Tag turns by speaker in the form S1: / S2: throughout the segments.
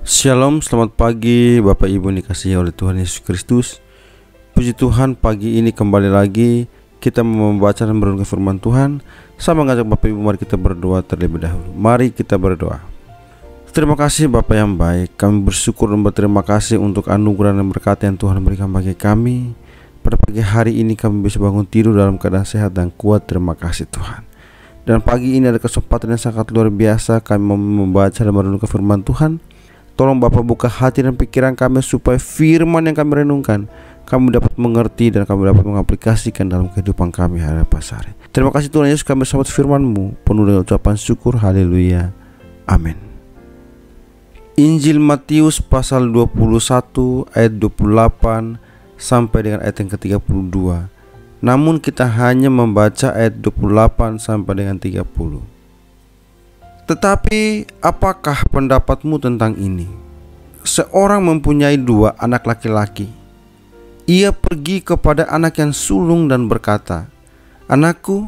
S1: Shalom, selamat pagi Bapak Ibu yang dikasihi oleh Tuhan Yesus Kristus. Puji Tuhan, pagi ini kembali lagi kita membaca dan merenungkan firman Tuhan. Saya mengajak Bapak Ibu, mari kita berdoa terlebih dahulu. Mari kita berdoa. Terima kasih Bapak yang baik, kami bersyukur dan berterima kasih untuk anugerah dan berkat yang Tuhan berikan bagi kami. Pada pagi hari ini kami bisa bangun tidur dalam keadaan sehat dan kuat. Terima kasih Tuhan. Dan pagi ini ada kesempatan yang sangat luar biasa kami mau membaca dan merenungkan firman Tuhan. Tolong Bapak buka hati dan pikiran kami supaya firman yang kami renungkan kami dapat mengerti dan kami dapat mengaplikasikan dalam kehidupan kami hari-hari. Terima kasih Tuhan Yesus, kami sambut firman-Mu penuh dengan ucapan syukur. Haleluya. Amin. Injil Matius pasal 21 ayat 28 sampai dengan ayat yang ke-32. Namun kita hanya membaca ayat 28 sampai dengan 30. Tetapi apakah pendapatmu tentang ini? Seorang mempunyai 2 anak laki-laki. Ia pergi kepada anak yang sulung dan berkata, "Anakku,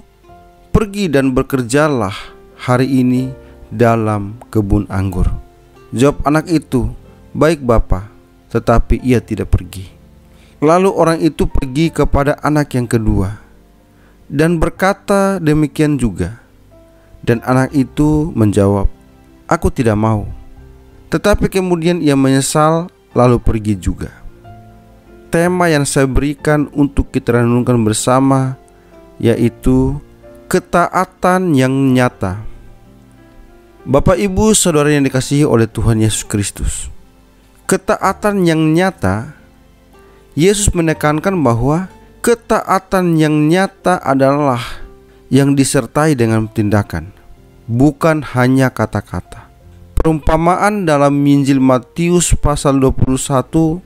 S1: pergi dan bekerjalah hari ini dalam kebun anggur." Jawab anak itu, "Baik Bapa," tetapi ia tidak pergi. Lalu orang itu pergi kepada anak yang kedua dan berkata demikian juga. Dan anak itu menjawab, "Aku tidak mau." Tetapi kemudian ia menyesal lalu pergi juga. Tema yang saya berikan untuk kita renungkan bersama yaitu ketaatan yang nyata. Bapak Ibu Saudara yang dikasihi oleh Tuhan Yesus Kristus, ketaatan yang nyata, Yesus menekankan bahwa ketaatan yang nyata adalah yang disertai dengan tindakan, bukan hanya kata-kata. Perumpamaan dalam Injil Matius pasal 21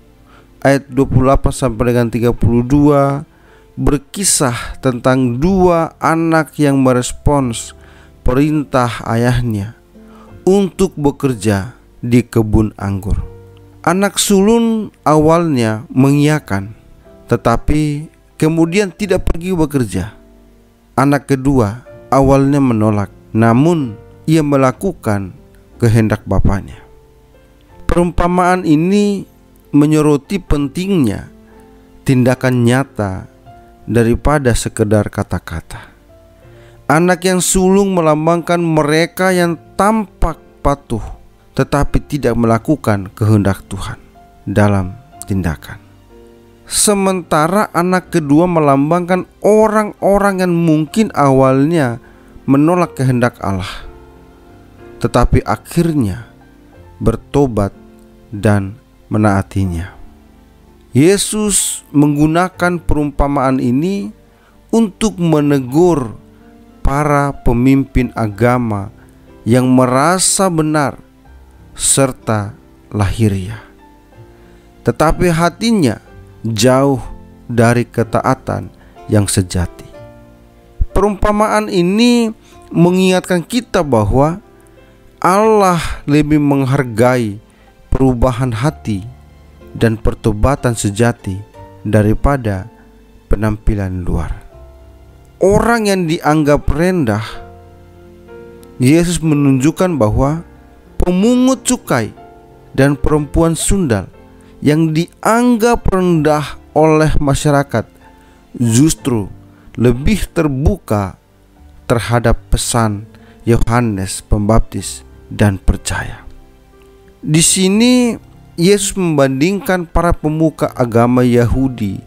S1: ayat 28 sampai dengan 32 berkisah tentang 2 anak yang merespons perintah ayahnya untuk bekerja di kebun anggur. Anak sulung awalnya mengiyakan, tetapi kemudian tidak pergi bekerja. Anak kedua awalnya menolak, namun ia melakukan kehendak bapaknya. Perumpamaan ini menyoroti pentingnya tindakan nyata daripada sekedar kata-kata. Anak yang sulung melambangkan mereka yang tampak patuh tetapi tidak melakukan kehendak Tuhan dalam tindakan. Sementara anak kedua melambangkan orang-orang yang mungkin awalnya menolak kehendak Allah, tetapi akhirnya bertobat dan menaatinya. Yesus menggunakan perumpamaan ini untuk menegur para pemimpin agama yang merasa benar serta lahiriah, tetapi hatinya jauh dari ketaatan yang sejati. Perumpamaan ini mengingatkan kita bahwa Allah lebih menghargai perubahan hati dan pertobatan sejati daripada penampilan luar. Orang yang dianggap rendah, Yesus menunjukkan bahwa pemungut cukai dan perempuan sundal yang dianggap rendah oleh masyarakat justru lebih terbuka terhadap pesan Yohanes Pembaptis dan percaya. Di sini Yesus membandingkan para pemuka agama Yahudi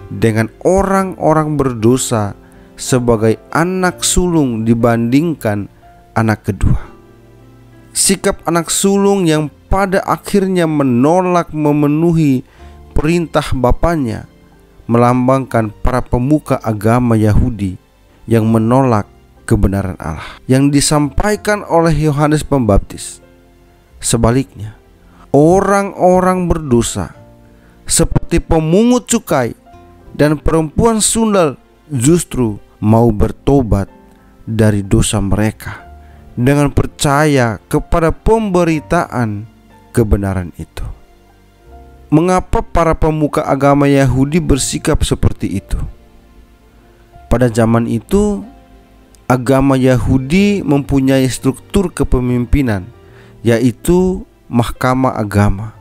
S1: dengan orang-orang berdosa sebagai anak sulung dibandingkan anak kedua. Sikap anak sulung yang pada akhirnya menolak memenuhi perintah bapaknya melambangkan para pemuka agama Yahudi yang menolak kebenaran Allah yang disampaikan oleh Yohanes Pembaptis. Sebaliknya, orang-orang berdosa seperti pemungut cukai dan perempuan sundal justru mau bertobat dari dosa mereka dengan percaya kepada pemberitaan kebenaran itu. Mengapa para pemuka agama Yahudi bersikap seperti itu? Pada zaman itu, agama Yahudi mempunyai struktur kepemimpinan, yaitu mahkamah agama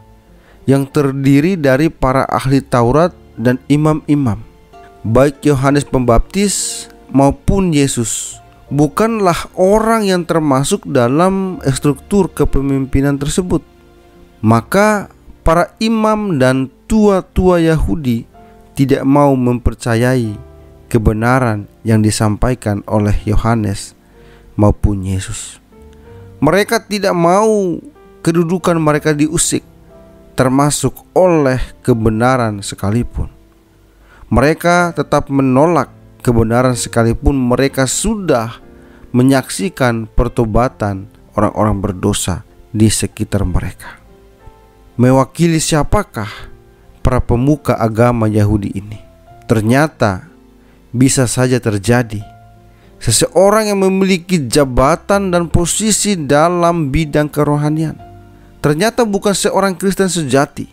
S1: yang terdiri dari para ahli Taurat dan imam-imam. Baik Yohanes Pembaptis maupun Yesus bukanlah orang yang termasuk dalam struktur kepemimpinan tersebut. Maka para imam dan tua-tua Yahudi tidak mau mempercayai kebenaran yang disampaikan oleh Yohanes maupun Yesus. Mereka tidak mau kedudukan mereka diusik, termasuk oleh kebenaran sekalipun. Mereka tetap menolak kebenaran sekalipun mereka sudah menyaksikan pertobatan orang-orang berdosa di sekitar mereka. Mewakili siapakah para pemuka agama Yahudi ini? Ternyata bisa saja terjadi seseorang yang memiliki jabatan dan posisi dalam bidang kerohanian ternyata bukan seorang Kristen sejati.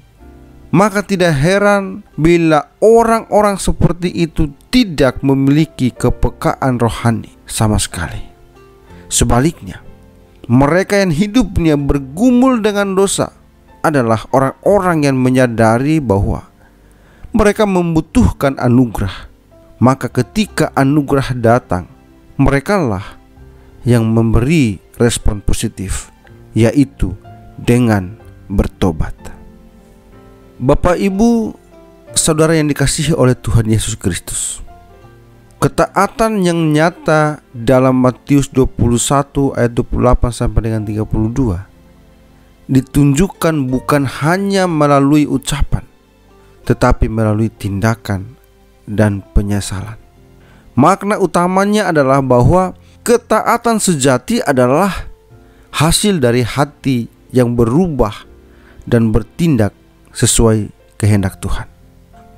S1: Maka tidak heran bila orang-orang seperti itu tidak memiliki kepekaan rohani sama sekali. Sebaliknya, mereka yang hidupnya bergumul dengan dosa adalah orang-orang yang menyadari bahwa mereka membutuhkan anugerah. Maka ketika anugerah datang, merekalah yang memberi respon positif, yaitu dengan bertobat. Bapak, Ibu, saudara yang dikasihi oleh Tuhan Yesus Kristus, ketaatan yang nyata dalam Matius 21 ayat 28 sampai dengan 32 ditunjukkan bukan hanya melalui ucapan, tetapi melalui tindakan dan penyesalan. Makna utamanya adalah bahwa ketaatan sejati adalah hasil dari hati yang berubah dan bertindak sesuai kehendak Tuhan,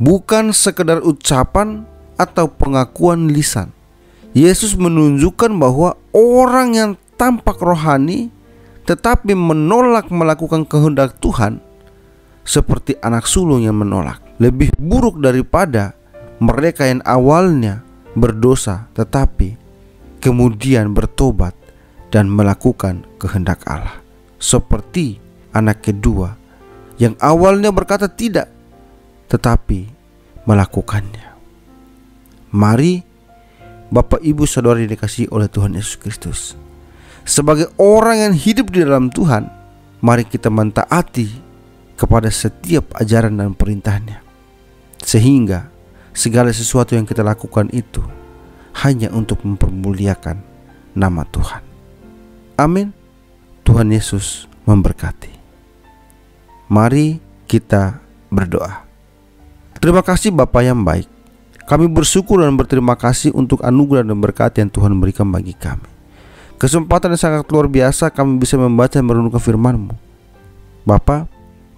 S1: bukan sekedar ucapan atau pengakuan lisan. Yesus menunjukkan bahwa orang yang tampak rohani tetapi menolak melakukan kehendak Tuhan seperti anak sulung yang menolak, lebih buruk daripada mereka yang awalnya berdosa tetapi kemudian bertobat dan melakukan kehendak Allah, seperti anak kedua yang awalnya berkata tidak tetapi melakukannya. Mari Bapak, Ibu, saudara yang dikasihi oleh Tuhan Yesus Kristus, sebagai orang yang hidup di dalam Tuhan, mari kita mentaati kepada setiap ajaran dan perintahnya, sehingga segala sesuatu yang kita lakukan itu hanya untuk mempermuliakan nama Tuhan. Amin. Tuhan Yesus memberkati. Mari kita berdoa. Terima kasih Bapa yang baik. Kami bersyukur dan berterima kasih untuk anugerah dan berkat yang Tuhan berikan bagi kami. Kesempatan yang sangat luar biasa kami bisa membaca dan merenungkan firman-Mu. Bapa,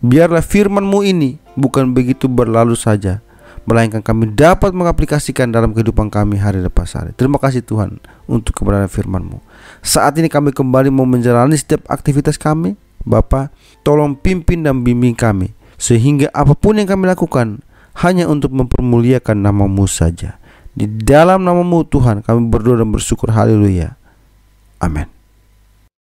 S1: biarlah firman-Mu ini bukan begitu berlalu saja, melainkan kami dapat mengaplikasikan dalam kehidupan kami hari lepas hari. Terima kasih Tuhan untuk kebenaran firman-Mu. Saat ini kami kembali mau menjalani setiap aktivitas kami. Bapa, tolong pimpin dan bimbing kami, sehingga apapun yang kami lakukan hanya untuk mempermuliakan nama-Mu saja. Di dalam nama-Mu Tuhan kami berdoa dan bersyukur. Haleluya. Amin.